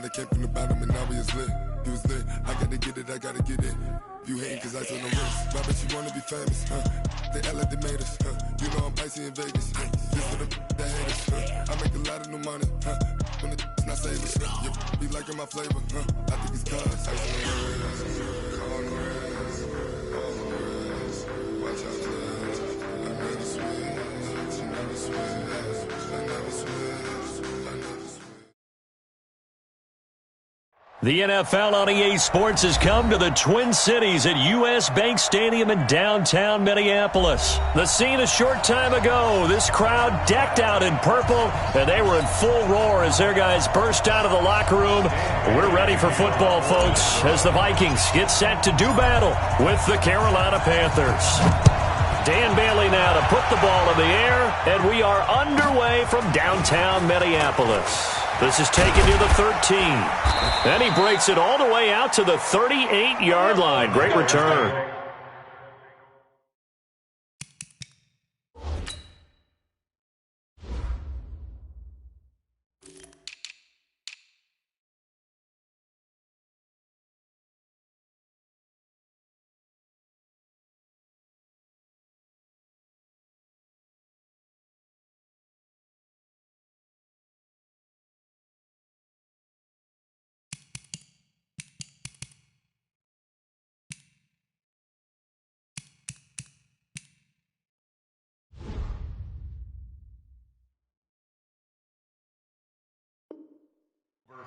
I came from the bottom and now we is lit. You was lit, I gotta get it, I gotta get it. You hating cause I told no risk. But I bet you wanna be famous, They act like they made us, You know I'm icy in Vegas, This for the that haters, I make a lot of new money, When the not savers, Be liking my flavor, I think it's cause ice on the wrist, on the wrist, on the wrist. Watch out, please. I never switch, I never switch, I never switch, I never switch. The NFL on EA Sports has come to the Twin Cities at U.S. Bank Stadium in downtown Minneapolis. The scene a short time ago, this crowd decked out in purple, and they were in full roar as their guys burst out of the locker room. We're ready for football, folks, as the Vikings get set to do battle with the Carolina Panthers. Dan Bailey now to put the ball in the air, and we are underway from downtown Minneapolis. This is taken to the 13. And he breaks it all the way out to the 38-yard line. Great return.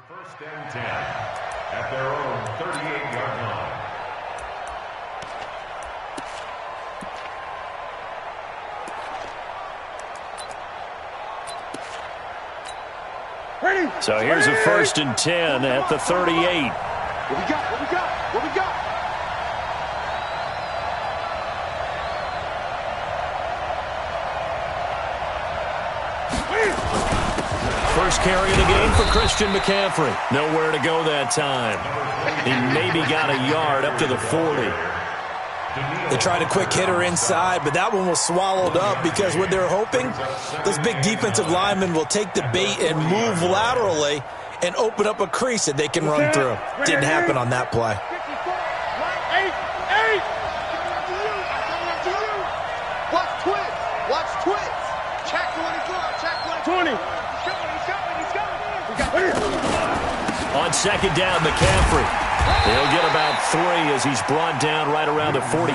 First and 10 at their own 38-yard line. Ready. So here's a first and 10 at the 38. What we got? What we got? What we got? First carry of the game for Christian McCaffrey. Nowhere to go that time. He maybe got a yard up to the 40. They tried a quick hitter inside, but that one was swallowed up because what they're hoping, those big defensive linemen will take the bait and move laterally and open up a crease that they can run through. Didn't happen on that play. Watch twins. Watch twins. Check 24. Check 20. On second down, McCaffrey. He'll get about 3 as he's brought down right around the 42.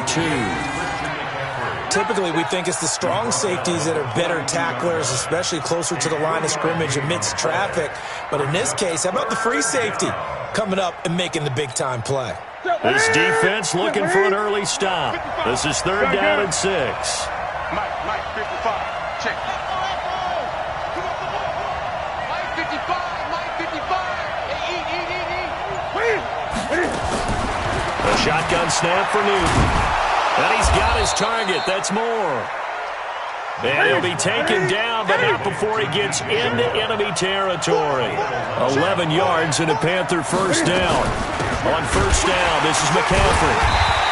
Typically, we think it's the strong safeties that are better tacklers, especially closer to the line of scrimmage amidst traffic. But in this case, how about the free safety coming up and making the big-time play? This defense looking for an early stop. This is third down and 6. Mike, 55. Check. Mike 55. Mike 55. Hey, eat. A shotgun snap for Newton. And he's got his target. That's Moore. And he'll be taken down, but not before he gets into enemy territory. 11 yards and a Panther first down. On first down, this is McCaffrey.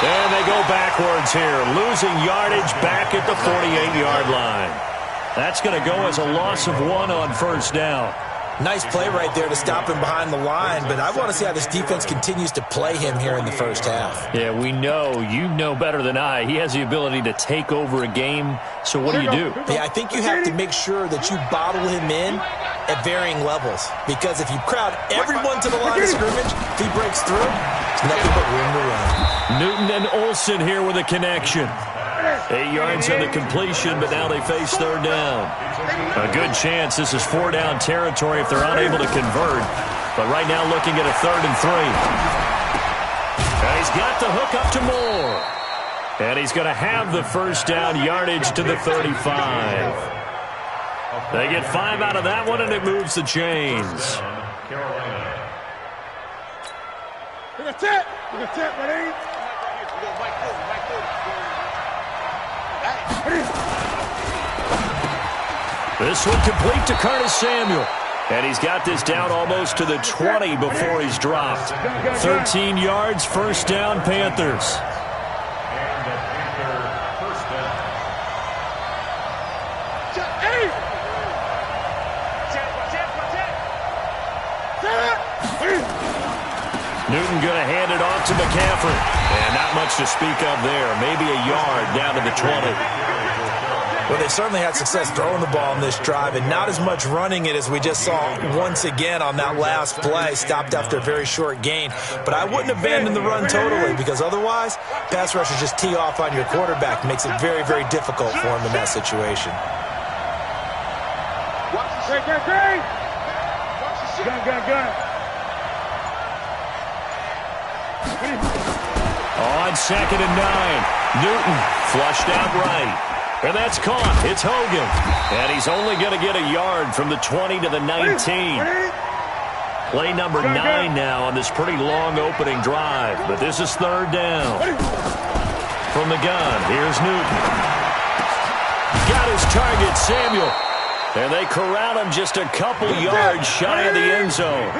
And they go backwards here, losing yardage back at the 48-yard line. That's going to go as a loss of 1 on first down. Nice play right there to stop him behind the line, but I want to see how this defense continues to play him here in the first half. Yeah, we know. You know better than I. He has the ability to take over a game, so what do you do? Yeah, I think you have to make sure that you bottle him in at varying levels, because if you crowd everyone to the line of scrimmage, if he breaks through, there's nothing but room to run. Newton and Olsen here with a connection. 8 yards on the completion, but now they face third down. A good chance this is 4-down territory if they're unable to convert. But right now looking at a 3rd and 3. And he's got the hook up to Moore. And he's going to have the first down yardage to the 35. They get 5 out of that one, and it moves the chains. We got 10. Ready? This one complete to Curtis Samuel. And he's got this down almost to the 20 before he's dropped. 13 yards, first down, Panthers. Newton going to hand it off to McCaffrey. And not much to speak of there. Maybe a yard down to the 20. Well, they certainly had success throwing the ball in this drive and not as much running it as we just saw once again on that last play. Stopped after a very short gain. But I wouldn't abandon the run totally because otherwise, pass rushers just tee off on your quarterback. Makes it very, very difficult for him in that situation. On 2nd and 9, Newton flushed out right. And that's caught. It's Hogan. And he's only going to get a yard from the 20 to the 19. Play number 9 now on this pretty long opening drive. But this is 3rd down. From the gun, here's Newton. Got his target, Samuel. And they corral him just a couple yards shy of the end zone.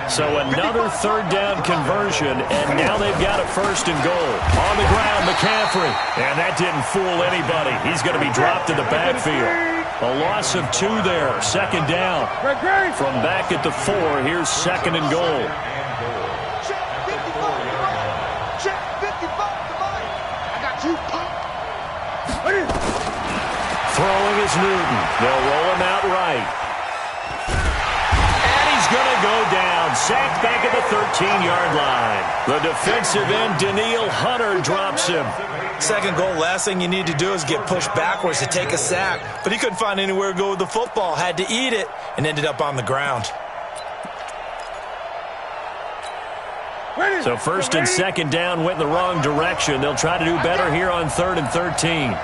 So another 3rd down conversion, and now they've got a 1st and goal. On the ground, McCaffrey. And that didn't fool anybody. He's going to be dropped in the backfield. A loss of 2 there, 2nd down. From back at the 4, here's 2nd and goal. Throwing is Newton. They'll roll him out right. And he's going to go down. Sacked back at the 13-yard line. The defensive end, Daniil Hunter, drops him. 2nd goal, last thing you need to do is get pushed backwards to take a sack. But he couldn't find anywhere to go with the football. Had to eat it and ended up on the ground. So 1st and 2nd down went in the wrong direction. They'll try to do better here on 3rd and 13.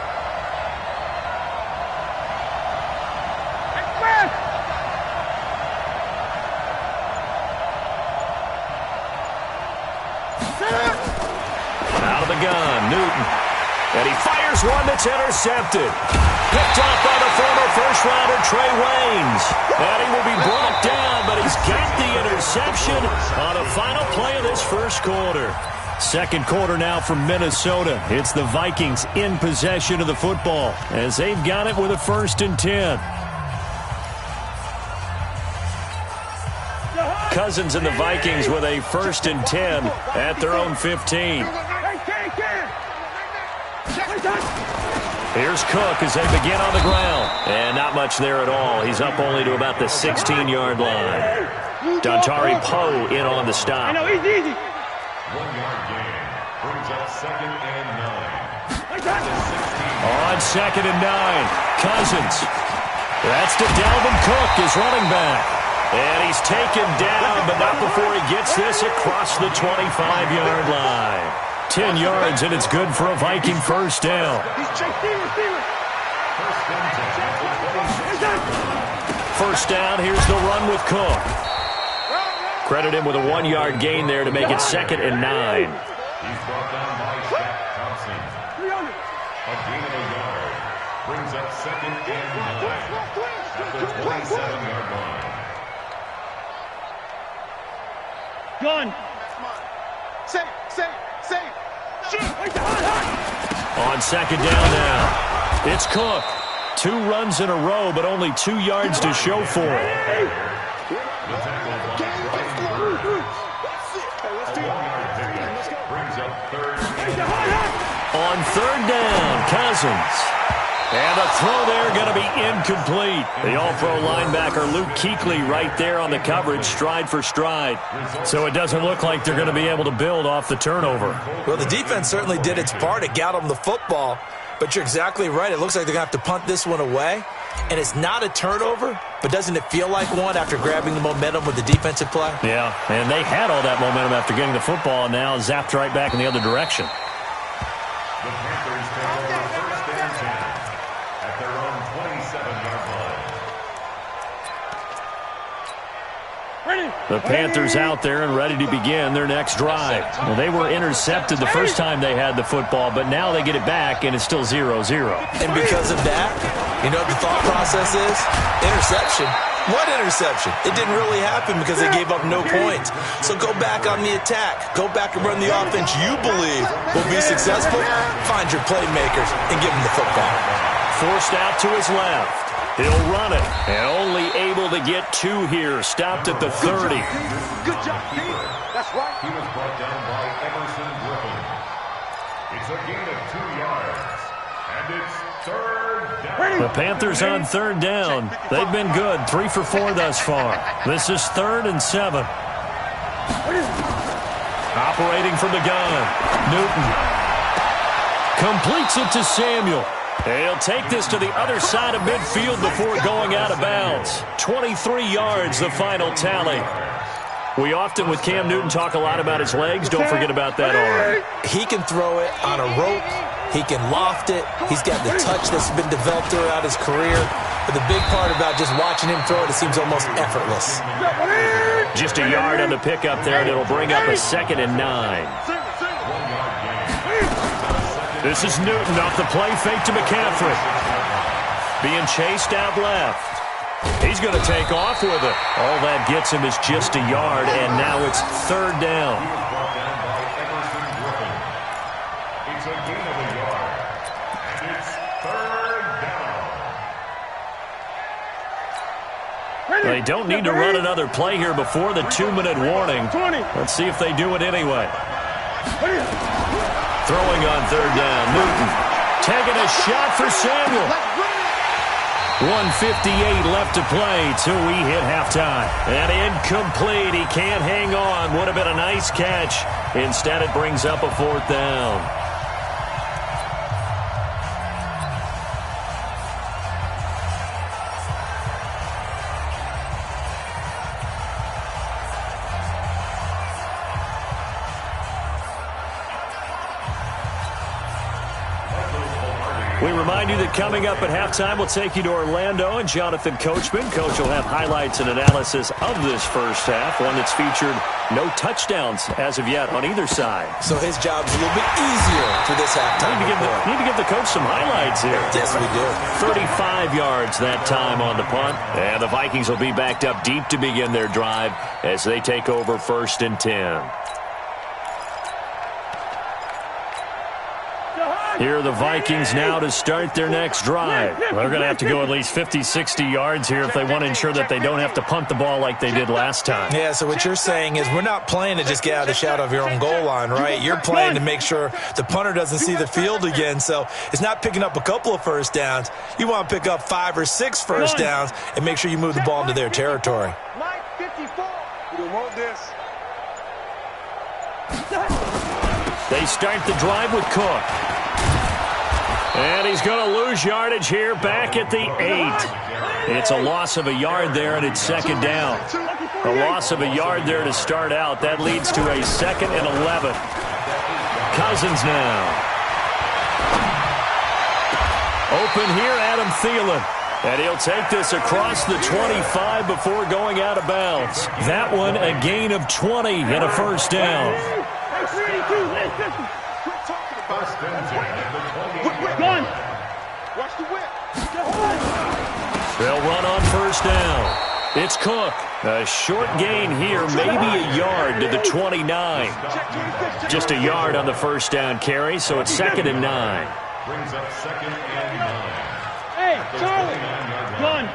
Out of the gun, Newton. And he fires one that's intercepted. Picked off by the former first-rounder Trey Waynes. And he will be brought down, but he's got the interception on the final play of this 1st quarter. 2nd quarter now from Minnesota. It's the Vikings in possession of the football as they've got it with a 1st and 10. Cousins and the Vikings with a 1st and 10 at their own 15. Here's Cook as they begin on the ground. And not much there at all. He's up only to about the 16-yard line. Dontari Poe in on the stop. 1-yard gain brings up 2nd and 9. On 2nd and 9, Cousins. That's to Dalvin Cook, his running back. And he's taken down, but not before he gets this across the 25-yard line. 10 yards, and it's good for a Viking 1st down. 1st down, here's the run with Cook. Credit him with a 1-yard gain there to make it 2nd and 9. He's brought down by Shaq Thompson. A gain of a yard brings up 2nd and 9 at the 27-yard line. Gun. Say. On 2nd down now, it's Cook. 2 runs in a row, but only 2 yards to show for it. The tackle by a 1-yard pickup brings up 3rd and 9. On 3rd down, Cousins. And the throw there going to be incomplete. The all-pro linebacker Luke Kuechly right there on the coverage, stride for stride. So it doesn't look like they're going to be able to build off the turnover. Well, the defense certainly did its part. It got them the football. But you're exactly right. It looks like they're going to have to punt this one away. And it's not a turnover, but doesn't it feel like one after grabbing the momentum with the defensive play? Yeah, and they had all that momentum after getting the football, and now zapped right back in the other direction. The Panthers take over 1st and 10 at their own 27-yard line. The Panthers out there and ready to begin their next drive. Well, they were intercepted the first time they had the football, but now they get it back, and it's still 0-0. And because of that, you know what the thought process is? Interception. What interception? It didn't really happen because they gave up no points. So go back on the attack. Go back and run the offense you believe will be successful. Find your playmakers and give them the football. Forced out to his left. He'll run it, and only able to get 2 here. Stopped at the 30. Good job, Pete. That's right. He was brought down by Emerson Griffin. It's a gain of 2 yards, and it's 3rd down. The Panthers on 3rd down. They've been good, 3 for 4 thus far. This is 3rd and 7. Operating from the gun, Newton completes it to Samuel. He'll take this to the other side of midfield before going out of bounds. 23 yards, the final tally. We often, with Cam Newton, talk a lot about his legs. Don't forget about that arm. He can throw it on a rope. He can loft it. He's got the touch that's been developed throughout his career. But the big part about just watching him throw it seems almost effortless. Just a yard on the pickup there, and it'll bring up a 2nd and 9. This is Newton off the play fake to McCaffrey. Being chased out left. He's going to take off with it. All that gets him is just a yard, and now it's 3rd down. He was brought down by Emerson Griffin. It's a gain of a yard, and it's 3rd down. They don't need to run another play here before the 2-minute warning. Let's see if they do it anyway. Throwing on 3rd down, Newton taking a shot for Samuel. 1:58 left to play till we hit halftime. And incomplete. He can't hang on. Would have been a nice catch. Instead, it brings up a 4th down. We remind you that coming up at halftime, we'll take you to Orlando and Jonathan Coachman. Coach will have highlights and analysis of this first half, one that's featured no touchdowns as of yet on either side. So his job's a little bit easier for this halftime. Need to give the coach some highlights here. Yes, we do. 35 yards that time on the punt. And the Vikings will be backed up deep to begin their drive as they take over 1st and 10. Here are the Vikings now to start their next drive. They're going to have to go at least 50, 60 yards here if they want to ensure that they don't have to punt the ball like they did last time. Yeah, so what you're saying is we're not playing to just get out of the shadow of your own goal line, right? You're playing to make sure the punter doesn't see the field again. So it's not picking up a couple of first downs. You want to pick up 5 or 6 first downs and make sure you move the ball into their territory. Mike 54. We don't want this. They start the drive with Cook. And he's going to lose yardage here back at the 8. It's a loss of a yard there, and it's 2nd down. A loss of a yard there to start out. That leads to a 2nd and 11. Cousins now. Open here, Adam Thielen. And he'll take this across the 25 before going out of bounds. That one a gain of 20 and a 1st down. Run. Watch the whip. They'll run on 1st down. It's Cook. A short gain here, maybe a yard to the 29. Just a yard on the 1st down carry, so it's 2nd and 9. Brings up 2nd and 9. Hey, Charlie. Run.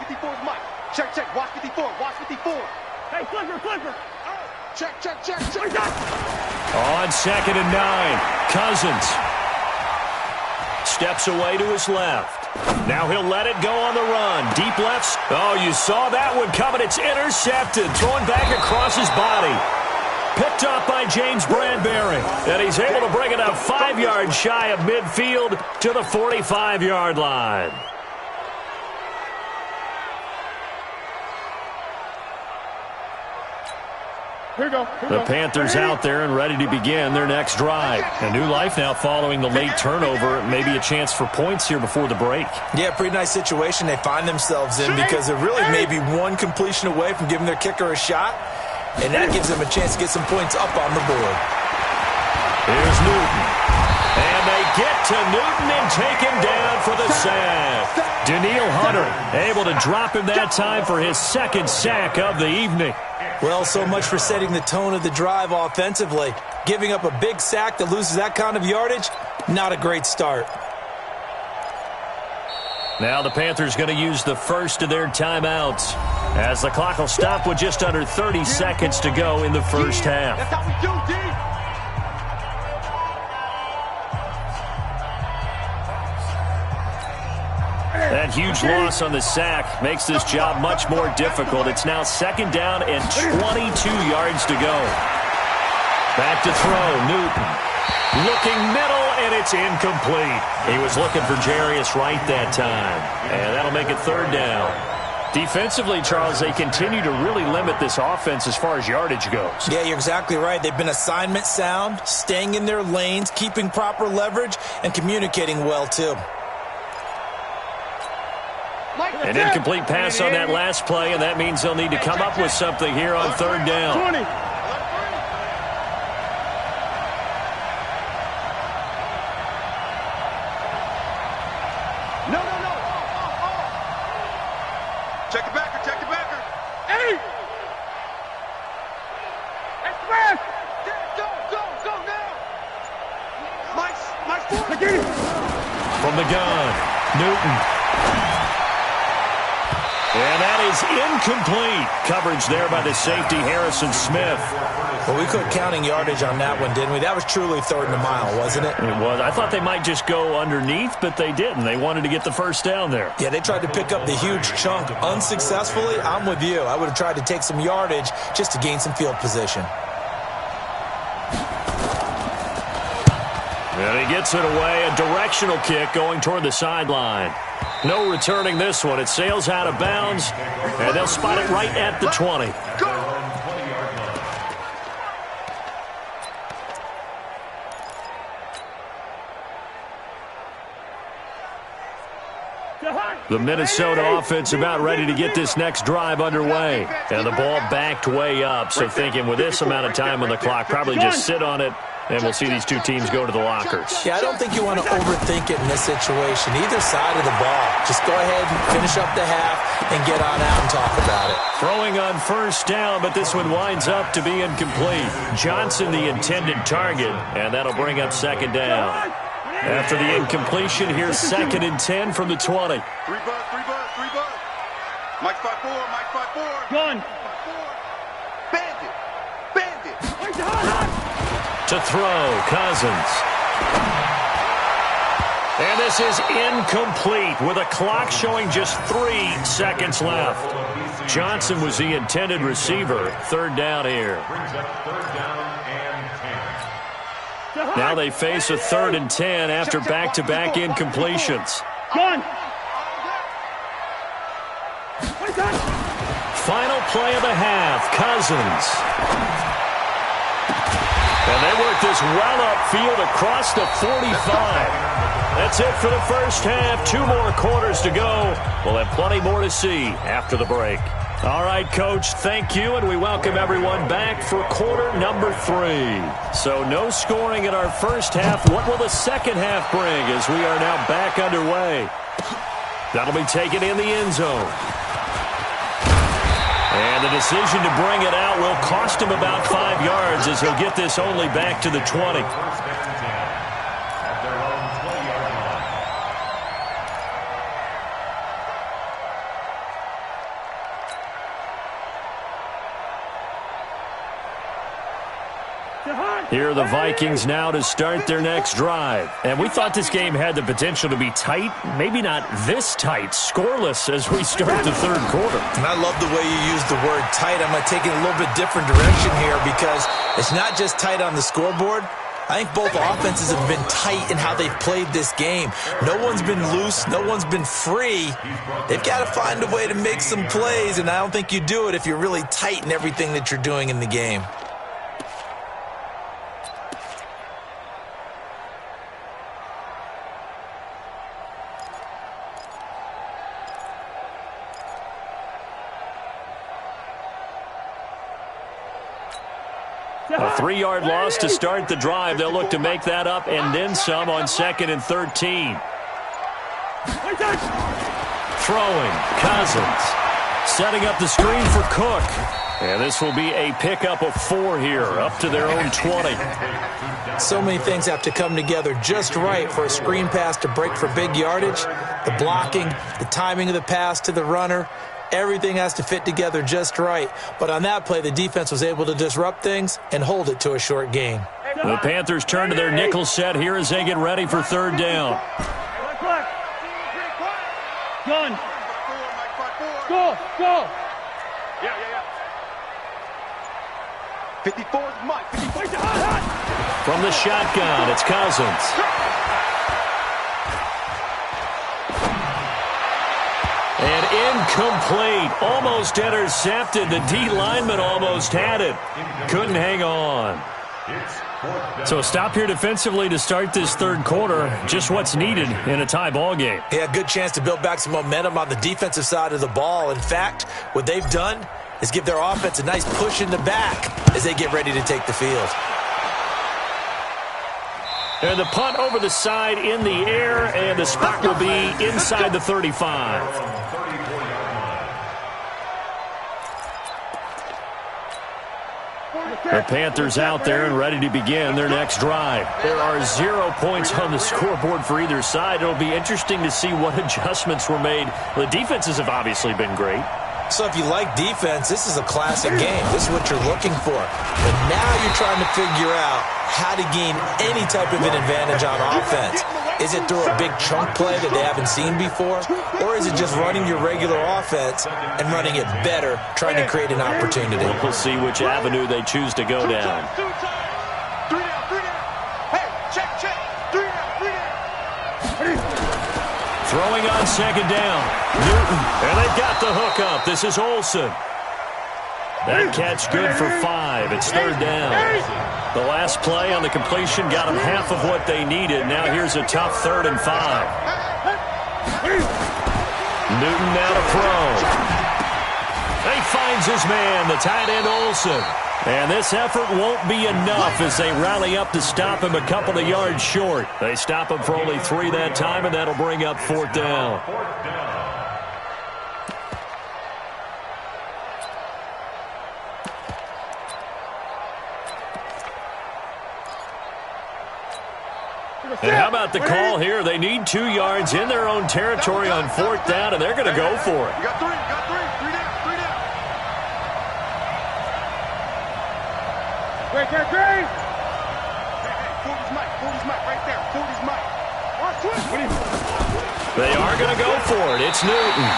54 is Mike. Check. Watch 54. Watch 54. Hey, Clipper. Check. On 2nd and 9, Cousins steps away to his left. Now he'll let it go on the run. Deep left. Oh, you saw that one coming. It's intercepted. Thrown back across his body. Picked up by James Bradbury. And he's able to bring it up 5 yards shy of midfield to the 45-yard line. The Panthers out there and ready to begin their next drive. A new life now following the late turnover. Maybe a chance for points here before the break. Yeah, pretty nice situation they find themselves in because they're really maybe one completion away from giving their kicker a shot, and that gives them a chance to get some points up on the board. Here's Newton. And they get to Newton and take him down for the sack. Daniil Hunter able to drop him that time for his 2nd sack of the evening. Well, so much for setting the tone of the drive offensively. Giving up a big sack that loses that kind of yardage, not a great start. Now the Panthers going to use the first of their timeouts, as the clock will stop with just under 30 seconds to go in the first half. That's how we do, D. That huge loss on the sack makes this job much more difficult. It's now second down and 22 yards to go. Back to throw, Newton. Looking middle, and it's incomplete. He was looking for Jarius Wright that time, and that'll make it third down. Defensively, Charles, they continue to really limit this offense as far as yardage goes. Yeah, you're exactly right. They've been assignment sound, staying in their lanes, keeping proper leverage, and communicating well, too. An incomplete pass on that last play, and that means they'll need to come up with something here on third down. 20. Check it backer, check it backer. Hey! Express! Go now! Mike's forward. From the gun, Newton. And that is incomplete. Coverage there by the safety, Harrison Smith. Well, we quit counting yardage on that one, didn't we? That was truly third and a mile, wasn't it? It was. I thought they might just go underneath, but they didn't. They wanted to get the first down there. Yeah, they tried to pick up the huge chunk unsuccessfully. I'm with you. I would have tried to take some yardage just to gain some field position. And he gets it away. A directional kick going toward the sideline. No returning this one. It sails out of bounds, and they'll spot it right at the 20. The Minnesota offense about ready to get this next drive underway. And the ball backed way up, so thinking with this amount of time on the clock, probably just sit on it, and we'll see these two teams go to the lockers. Yeah, I don't think you want to overthink it in this situation. Either side of the ball. Just go ahead and finish up the half and get on out and talk about it. Throwing on first down, but this one winds up to be incomplete. Johnson the intended target, and that'll bring up second down. After the incompletion, here's 2nd and 10 from the 20. 3 bud. Mike 5-4. Gun. Bandit. To throw, Cousins. And this is incomplete with a clock showing just 3 seconds left. Johnson was the intended receiver. Third down here. Now they face a 3rd and 10 after back-to-back incompletions. Gun. Final play of the half, Cousins. And they work this well upfield across the 45. That's it for the first half. 2 more quarters to go. We'll have plenty more to see after the break. All right, Coach, thank you, and we welcome everyone back for quarter number 3. So no scoring in our first half. What will the second half bring as we are now back underway? That'll be taken in the end zone. And the decision to bring it out will cost him about 5 yards as he'll get this only back to the 20. Here are the Vikings now to start their next drive. And we thought this game had the potential to be tight, maybe not this tight, scoreless as we start the third quarter. And I love the way you use the word tight. I'm going to take it a little bit different direction here because it's not just tight on the scoreboard. I think both offenses have been tight in how they've played this game. No one's been loose. No one's been free. They've got to find a way to make some plays, and I don't think you do it if you're really tight in everything that you're doing in the game. A 3-yard loss to start the drive. They'll look to make that up and then some on 2nd and 13. Throwing, Cousins. Setting up the screen for Cook. And this will be a pickup of 4 here, up to their own 20. So many things have to come together just right for a screen pass to break for big yardage. The blocking, the timing of the pass to the runner, everything has to fit together just right. But on that play, the defense was able to disrupt things and hold it to a short gain. The Panthers turn to their nickel set here as they get ready for 3rd down. Gun. Go, go. Yeah. 54 is Mike. 54 is hot. From the shotgun, it's Cousins. And incomplete. Almost intercepted. The D lineman almost had it. Couldn't hang on. So a stop here defensively to start this 3rd quarter. Just what's needed in a tie ball game. Yeah, good chance to build back some momentum on the defensive side of the ball. In fact, what they've done is give their offense a nice push in the back as they get ready to take the field. And the punt over the side in the air, and the spot will be inside the 35. The Panthers out there and ready to begin their next drive. There are 0 points on the scoreboard for either side. It'll be interesting to see what adjustments were made. The defenses have obviously been great. So if you like defense, this is a classic game. This is what you're looking for. But now you're trying to figure out how to gain any type of an advantage on offense. Is it through a big chunk play that they haven't seen before? Or is it just running your regular offense and running it better, trying to create an opportunity? We'll see which avenue they choose to go down. 3 down. Hey, check. 3 down. Throwing on 2nd down. Newton. And they've got the hook up. This is Olsen. That catch good for 5. It's 3rd down. The last play on the completion got them half of what they needed. Now here's a tough 3rd and 5. Newton now to throw. He finds his man, the tight end Olsen. And this effort won't be enough as they rally up to stop him a couple of yards short. They stop him for only 3 that time, and that'll bring up 4th down. And how about the call here? They need 2 yards in their own territory on 4th down, and they're going to go for it. You got 3. 3 down. Great. Hey, 40's Mike right there. 40's Mike. They are going to go for it. It's Newton.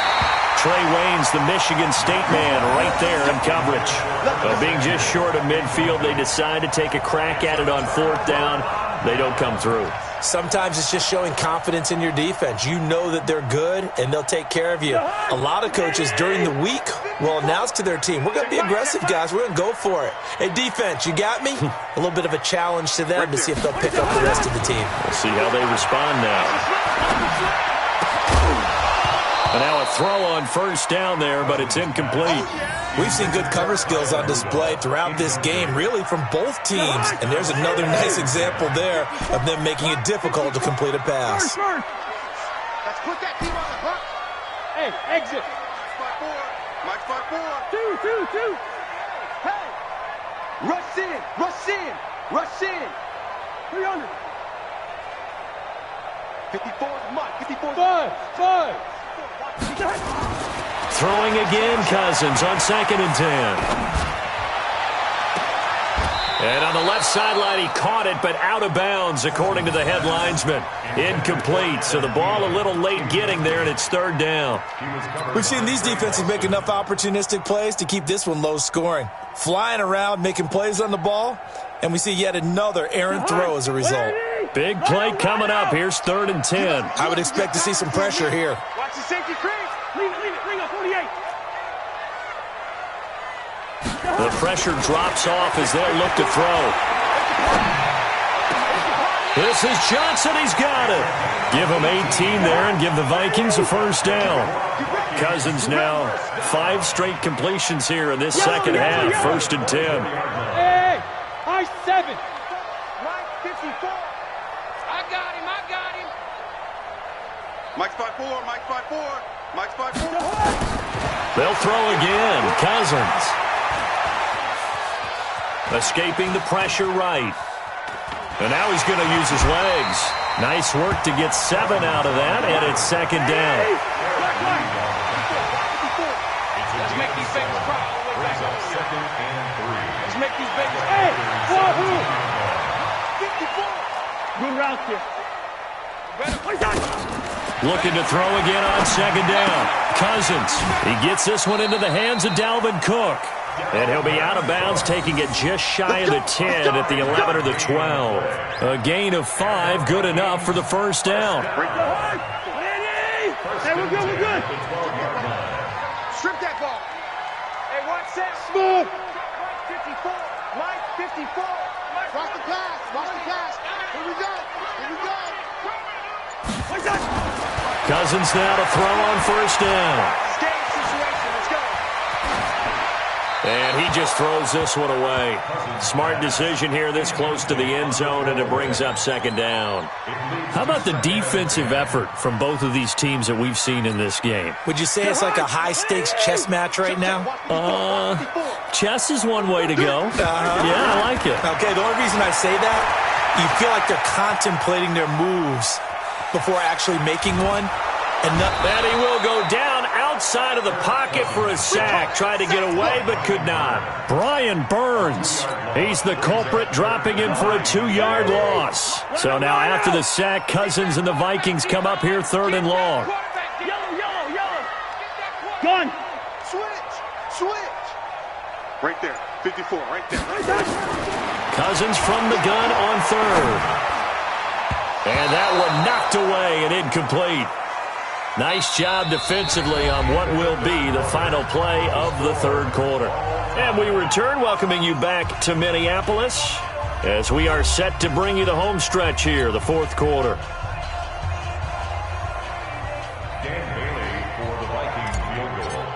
Trey Wayne's the Michigan State man right there in coverage. But being just short of midfield, they decide to take a crack at it on 4th down. They don't come through. Sometimes it's just showing confidence in your defense. You know that they're good, and they'll take care of you. A lot of coaches during the week will announce to their team, we're going to be aggressive, guys. We're going to go for it. Hey, defense, you got me? A little bit of a challenge to them to see if they'll pick up the rest of the team. We'll see how they respond now. And now a throw on 1st down there, but it's incomplete. We've seen good cover skills on display throughout this game, really from both teams. And there's another nice example there of them making it difficult to complete a pass. Let's put that team on the hook. Hey, exit. Mike's 5-4. 2. Hey, rush in. 300. 54 is Mike. 54 5. Throwing again, Cousins on 2nd and 10. And on the left sideline, he caught it, but out of bounds, according to the head linesman. Incomplete, so the ball a little late getting there, and it's 3rd down. We've seen these defenses make enough opportunistic plays to keep this one low scoring. Flying around, making plays on the ball, and we see yet another errant throw as a result. Big play coming up. Here's 3rd and 10. I would expect to see some pressure here. Watch the safety crease. Leave it. Bring up 48. The pressure drops off as they look to throw. This is Johnson. He's got it. Give him 18 there and give the Vikings a 1st down. Cousins now 5 straight completions here in this second half. 1st and 10. Hey, high 7. Mike 54. I got him. Mike's 5-4. Mike's 5-4. They'll throw again. Cousins. Escaping the pressure right. And now he's going to use his legs. Nice work to get 7 out of that, and it's second down. Let's make these babies cry. Second and 3. Let's make these babies. Hey, 54. Good route here. Looking to throw again on second down. Cousins. He gets this one into the hands of Dalvin Cook. And he'll be out of bounds, taking it just shy of the 10 at the 11 or the 12. A gain of 5, good enough for the first down. Hey, we're good, we're good. Strip that ball. Hey, watch that. Smooth. Mike 54. Mike 54. Watch the pass. Watch the pass. Here we go. Here we go. Cousins now to throw on first down. Game situation. Let's go. And he just throws this one away. Smart decision here this close to the end zone, and it brings up second down. How about the defensive effort from both of these teams that we've seen in this game? Would you say it's like a high-stakes chess match right now? Chess is one way to go. Yeah, I like it. Okay, the only reason I say that, you feel like they're contemplating their moves before actually making one. And he will go down outside of the pocket for a sack. Tried to get away, but could not. Brian Burns. He's the culprit, dropping him for a 2-yard loss. So now after the sack, Cousins and the Vikings come up here 3rd and long. Yellow. Gun. Switch. Right there. 54. Right there. Cousins from the gun on 3rd. And that one knocked away and incomplete. Nice job defensively on what will be the final play of the 3rd quarter. And we return, welcoming you back to Minneapolis as we are set to bring you the home stretch here, the 4th quarter. Dan Bailey for the Vikings field goal.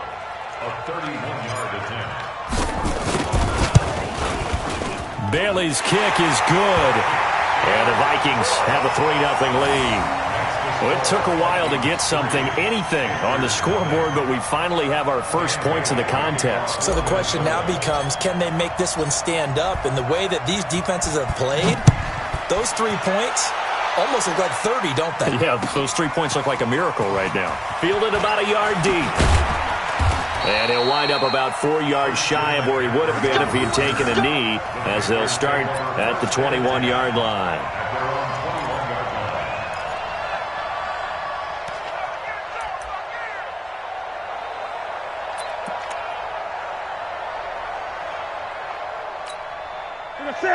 A 31-yard attempt. Bailey's kick is good. And the Vikings have a 3-0 lead. Well, it took a while to get anything on the scoreboard, but we finally have our first points of the contest. So the question now becomes, can they make this one stand up? And the way that these defenses have played, those 3 points almost look like 30, don't they? Yeah, those 3 points look like a miracle right now. Fielded about a yard deep. And he'll wind up about 4 yards shy of where he would have been if he had taken a knee, as they'll start at the 21-yard line.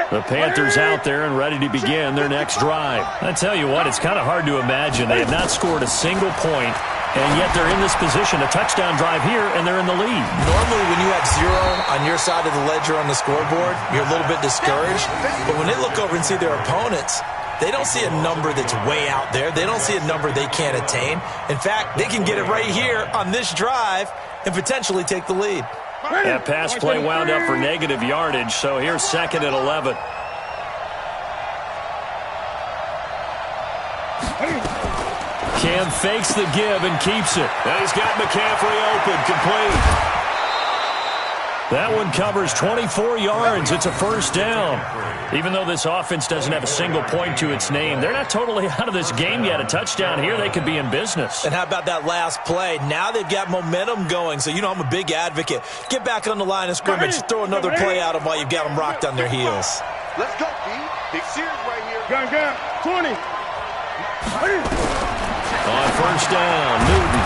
The Panthers out there and ready to begin their next drive. I tell you what, it's kind of hard to imagine. They have not scored a single point, and yet they're in this position, a touchdown drive here, and they're in the lead. Normally when you have 0 on your side of the ledger on the scoreboard, you're a little bit discouraged. But when they look over and see their opponents, they don't see a number that's way out there. They don't see a number they can't attain. In fact, they can get it right here on this drive and potentially take the lead. That pass play wound up for negative yardage, so here's 2nd and 11. Cam fakes the give and keeps it. And he's got McCaffrey open, complete. That one covers 24 yards. It's a first down. Even though this offense doesn't have a single point to its name, they're not totally out of this game yet. A touchdown here, they could be in business. And how about that last play? Now they've got momentum going, so you know I'm a big advocate. Get back on the line of scrimmage, throw another play at them while you've got them rocked on their heels. Let's go, B. Big series right here. Gun. 20. On first down, Newton.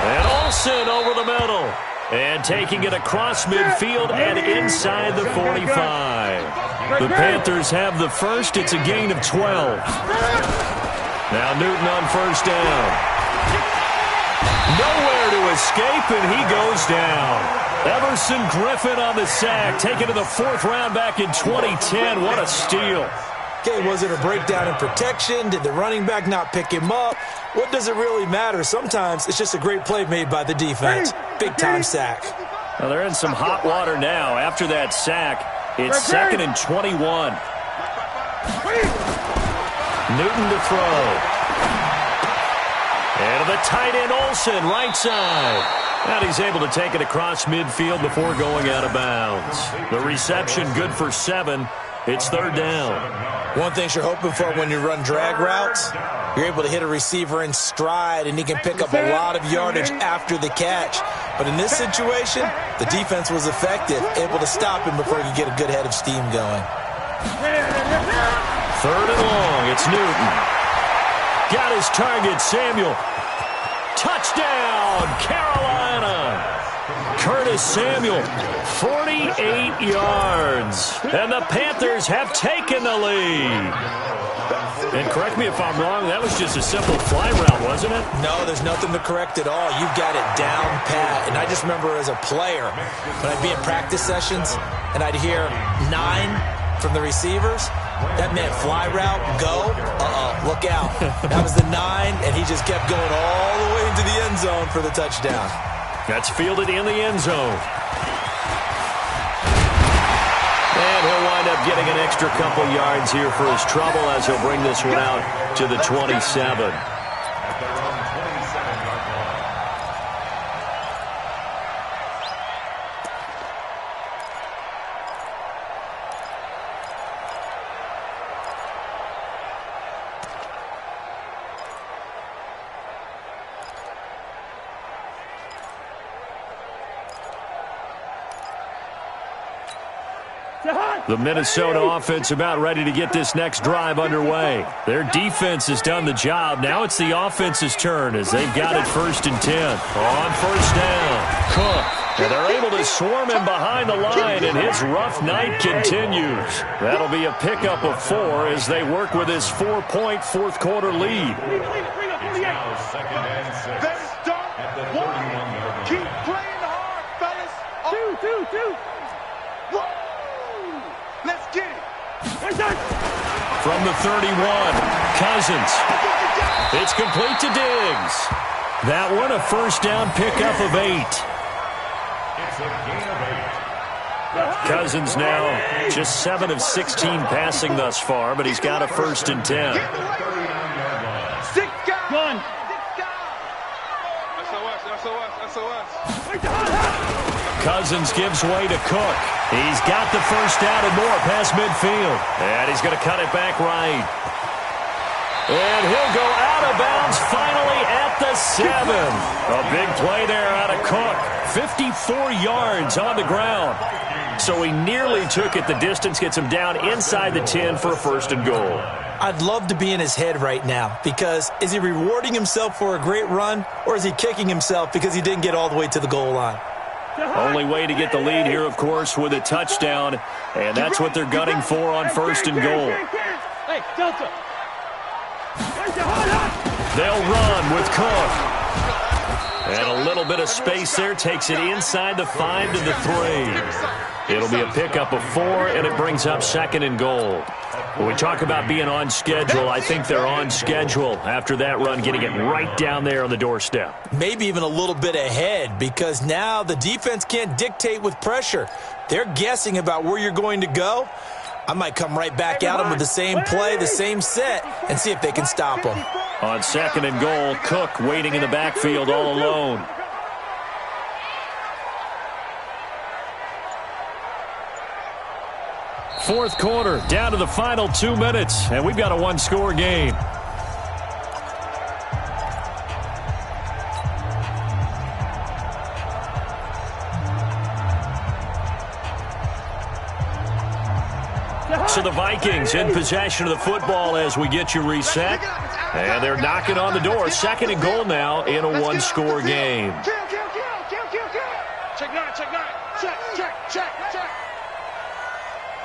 And Olsen over the middle. And taking it across midfield and inside the 45. The Panthers have the first. It's a gain of 12. Now Newton on first down. Nowhere to escape, and he goes down. Everson Griffin on the sack, taken to the 4th round back in 2010. What a steal. Okay, was it a breakdown in protection? Did the running back not pick him up? What does it really matter? Sometimes it's just a great play made by the defense. Big-time sack. Well, they're in some hot water now. After that sack, it's 2nd and 21. Newton to throw. And to the tight end, Olsen, right side. And he's able to take it across midfield before going out of bounds. The reception good for 7. It's third down. One thing you're hoping for when you run drag routes, you're able to hit a receiver in stride, and he can pick up a lot of yardage after the catch. But in this situation, the defense was effective, able to stop him before he could get a good head of steam going. Third and long. It's Newton. Got his target, Samuel. Touchdown, Carolina. Curtis Samuel, 48 yards. And the Panthers have taken the lead. And correct me if I'm wrong, that was just a simple fly route, wasn't it? No, there's nothing to correct at all. You've got it down pat. And I just remember as a player, when I'd be in practice sessions and I'd hear 9 from the receivers, that meant fly route, go, look out. That was the 9, and he just kept going all the way into the end zone for the touchdown. That's fielded in the end zone. And he'll wind up getting an extra couple yards here for his trouble as he'll bring this one out to the 27. The Minnesota offense about ready to get this next drive underway. Their defense has done the job. Now it's the offense's turn as they've got it 1st and 10. On first down, Cook. And they're able to swarm him behind the line, and his rough night continues. That'll be a pickup of 4 as they work with his 4-point fourth-quarter lead. Now 2nd and 6. At the 31-yard line. Keep playing hard, fellas. 2. Whoa! Let's get it. From the 31, Cousins. It's complete to Diggs. That one a first down pickup of 8. It's a gain of 8. Cousins now just 7 of 16 passing thus far, but he's got a 1st and 10. 39-yard line. 6 guys. Gun. 6 guys. SOS. Cousins gives way to Cook. He's got the first down and more past midfield. And he's going to cut it back right. And he'll go out of bounds finally at the 7. A big play there out of Cook. 54 yards on the ground. So he nearly took it the distance, gets him down inside the 10 for a 1st and goal. I'd love to be in his head right now because is he rewarding himself for a great run, or is he kicking himself because he didn't get all the way to the goal line? Only way to get the lead here, of course, with a touchdown, and that's what they're gunning for on 1st and goal. Hey, Delta. They'll run with Cook. And a little bit of space there takes it inside the 5 to the 3. It'll be a pickup of 4, and it brings up 2nd and goal. When we talk about being on schedule, I think they're on schedule after that run, getting it right down there on the doorstep. Maybe even a little bit ahead because now the defense can't dictate with pressure. They're guessing about where you're going to go. I might come right back at them with the same play, the same set, and see if they can stop them. On 2nd and goal, Cook waiting in the backfield all alone. Fourth quarter, down to the final 2 minutes, and we've got a one-score game. So the Vikings in possession of the football as we get you reset. And they're knocking on the door. 2nd and goal now in a one-score game. Kill. Check 9. Check.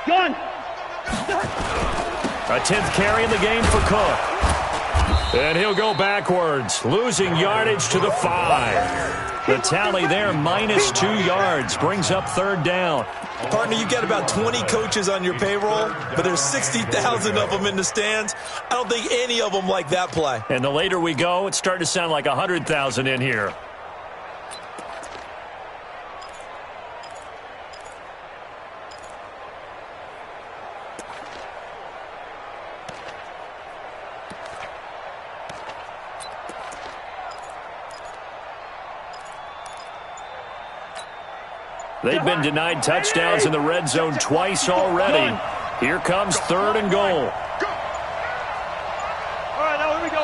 Gun. A 10th carry in the game for Cook. And he'll go backwards, losing yardage to the 5. The tally there, -2 yards, brings up 3rd down. Partner, you got about 20 coaches on your payroll, but there's 60,000 of them in the stands. I don't think any of them like that play. And the later we go, it's starting to sound like 100,000 in here. They've been denied touchdowns in the red zone twice already. Here comes 3rd and goal. All right, now here we go.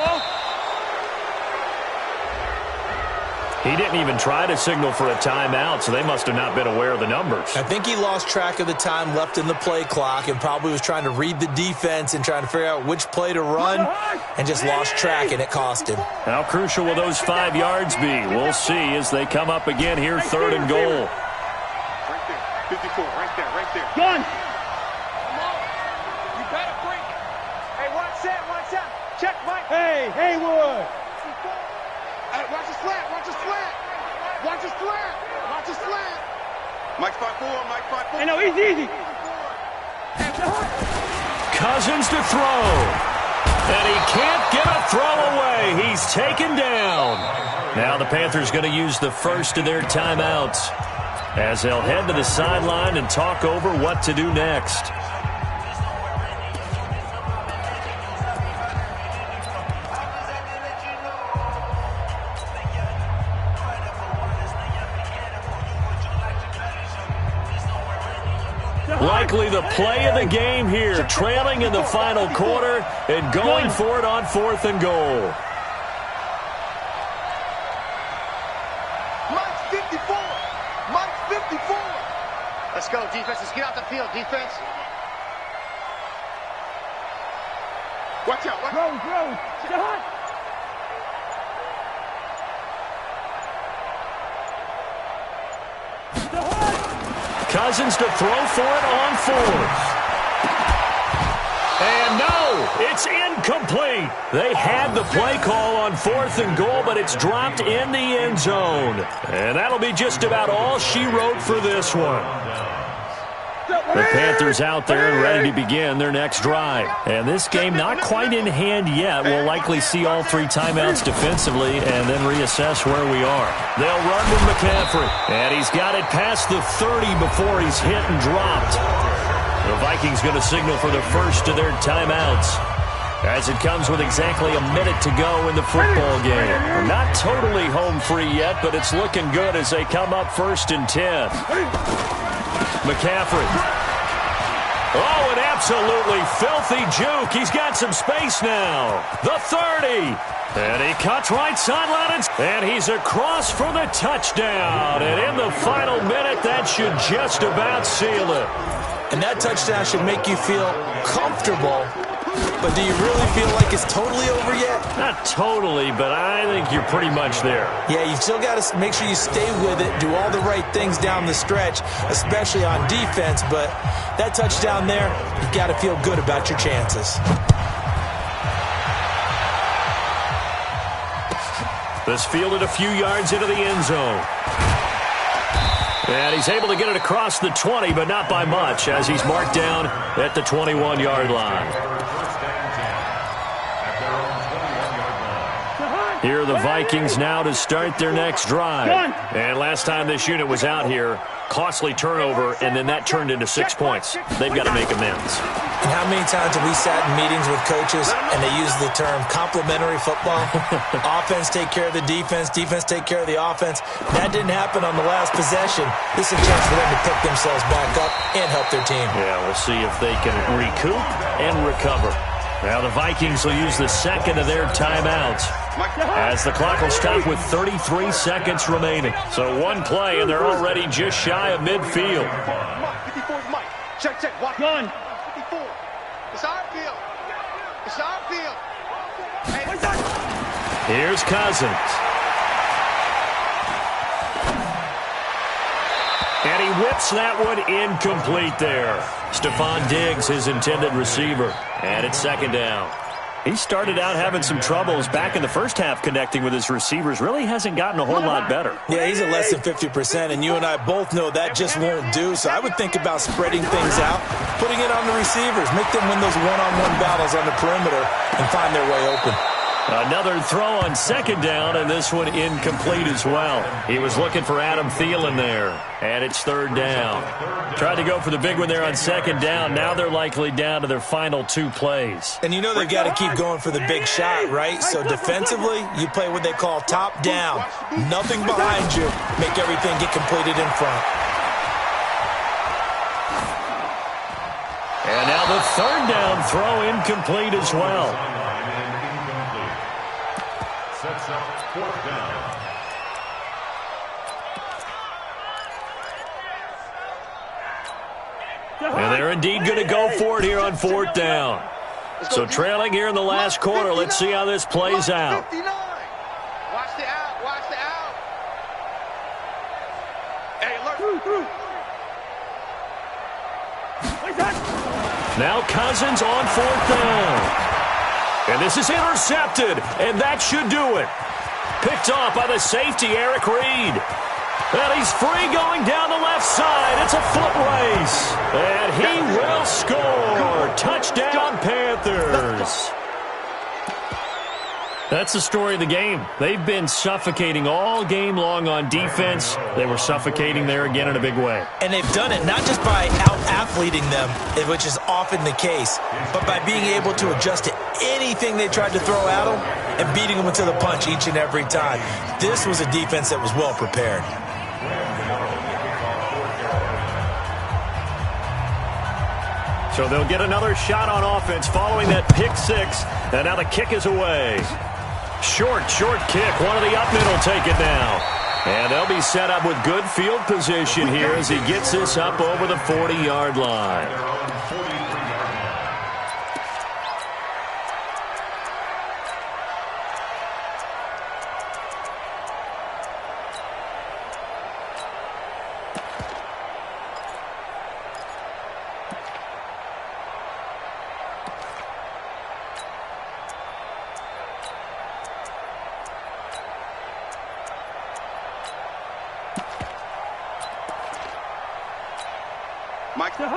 He didn't even try to signal for a timeout, so they must have not been aware of the numbers. I think he lost track of the time left in the play clock and probably was trying to read the defense and trying to figure out which play to run and just lost track, and it cost him. How crucial will those 5 yards be? We'll see as they come up again here, 3rd and goal. Right there. 54, right there. Gun. Come on. You better bring it. Hey, watch that. Check, Mike. Hey, Haywood. Hey, watch the slant. Mike 5-4. Hey, no, easy. Cousins to throw. And he can't get a throw away. He's taken down. Now the Panthers going to use the first of their timeouts as they'll head to the sideline and talk over what to do next. Likely the play of the game here, trailing in the final quarter and going for it on 4th and goal. Mike's 54. Let's go, defense. Let's get out the field, defense. Watch out. Throw. Shot. Cousins to throw for it on 4th. And no, it's incomplete. They had the play call on 4th and goal, but it's dropped in the end zone. And that'll be just about all she wrote for this one. The Panthers out there and ready to begin their next drive. And this game not quite in hand yet. We'll likely see all 3 timeouts defensively and then reassess where we are. They'll run with McCaffrey. And he's got it past the 30 before he's hit and dropped. The Vikings going to signal for the first of their timeouts as it comes with exactly a minute to go in the football game. Not totally home free yet, but it's looking good as they come up 1st and 10. McCaffrey. Oh, an absolutely filthy juke. He's got some space now. The 30. And he cuts right sideline. And he's across for the touchdown. And in the final minute, that should just about seal it. And that touchdown should make you feel comfortable. But do you really feel like it's totally over yet? Not totally, but I think you're pretty much there. Yeah, you've still got to make sure you stay with it, do all the right things down the stretch, especially on defense. But that touchdown there, you've got to feel good about your chances. This fielded a few yards into the end zone. And he's able to get it across the 20, but not by much, as he's marked down at the 21-yard line. Here are the Vikings now to start their next drive. And last time this unit was out here, costly turnover, and then that turned into 6 points. They've got to make amends. And how many times have we sat in meetings with coaches and they use the term complementary football? Offense take care of the defense, defense take care of the offense. That didn't happen on the last possession. This is a chance for them to pick themselves back up and help their team. Yeah, we'll see if they can recoup and recover. Now the Vikings will use the second of their timeouts as the clock will stop with 33 seconds remaining. So one play, and they're already just shy of midfield. Mike, 54 is Mike. Check. Watch. Gun. 54. It's our field. Hey. Here's Cousins. And he whips that one incomplete there. Stephon Diggs, his intended receiver. And it's second down. He started out having some troubles back in the first half connecting with his receivers. Really hasn't gotten a whole lot better. Yeah, he's at less than 50%, and you and I both know that just won't do. So I would think about spreading things out, putting it on the receivers, make them win those one-on-one battles on the perimeter and find their way open. Another throw on second down, and this one incomplete as well. He was looking for Adam Thielen there, and it's third down. Tried to go for the big one there on second down. Now they're likely down to their final 2 plays. And you know they've got to keep going for the big shot, right? So defensively, you play what they call top down. Nothing behind you. Make everything get completed in front. The third down throw incomplete as well. Sets up fourth down. And they're indeed going to go for it here on fourth down. So trailing here in the last quarter. Let's see how this plays out. Watch the out. Watch the out. Hey, alert. Now Cousins on fourth down. And this is intercepted. And that should do it. Picked off by the safety, Eric Reed. And he's free going down the left side. It's a foot race. And he will score. Touchdown, Panthers. That's the story of the game. They've been suffocating all game long on defense. They were suffocating there again in a big way. And they've done it not just by out-athleting them, which is often the case, but by being able to adjust to anything they tried to throw at them and beating them into the punch each and every time. This was a defense that was well prepared. So they'll get another shot on offense following that pick six. And now the kick is away. Short kick. One of the up mid will take it now. And they'll be set up with good field position here as he gets this up over the 40-yard line.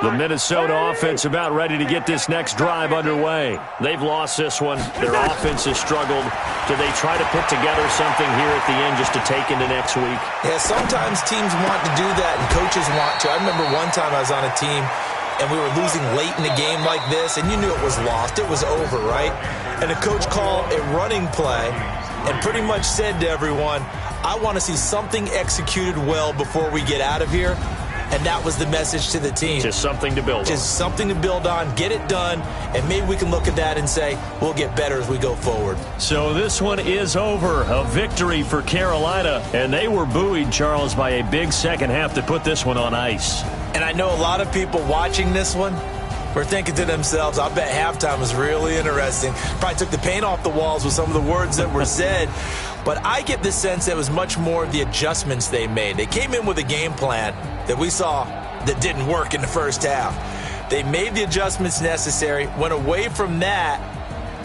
The Minnesota offense about ready to get this next drive underway. They've lost this one. Their offense has struggled. Do they try to put together something here at the end just to take into next week? Yeah, sometimes teams want to do that and coaches want to. I remember one time I was on a team and we were losing late in a game like this, and you knew it was lost. It was over, right? And the coach called a running play and pretty much said to everyone, I want to see something executed well before we get out of here. And that was the message to the team. Just something to build on. Just something to build on, get it done, and maybe we can look at that and say, we'll get better as we go forward. So this one is over. A victory for Carolina. And they were buoyed, Charles, by a big second half to put this one on ice. And I know a lot of people watching this one were thinking to themselves, I bet halftime was really interesting. Probably took the paint off the walls with some of the words that were said. But I get the sense that it was much more the adjustments they made. They came in with a game plan that we saw that didn't work in the first half. They made the adjustments necessary, went away from that,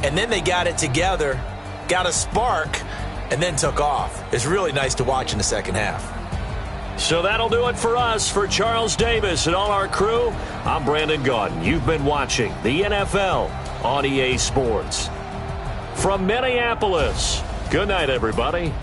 and then they got it together, got a spark, and then took off. It's really nice to watch in the second half. So that'll do it for us. For Charles Davis and all our crew, I'm Brandon Gaudin. You've been watching the NFL on EA Sports. From Minneapolis, good night, everybody.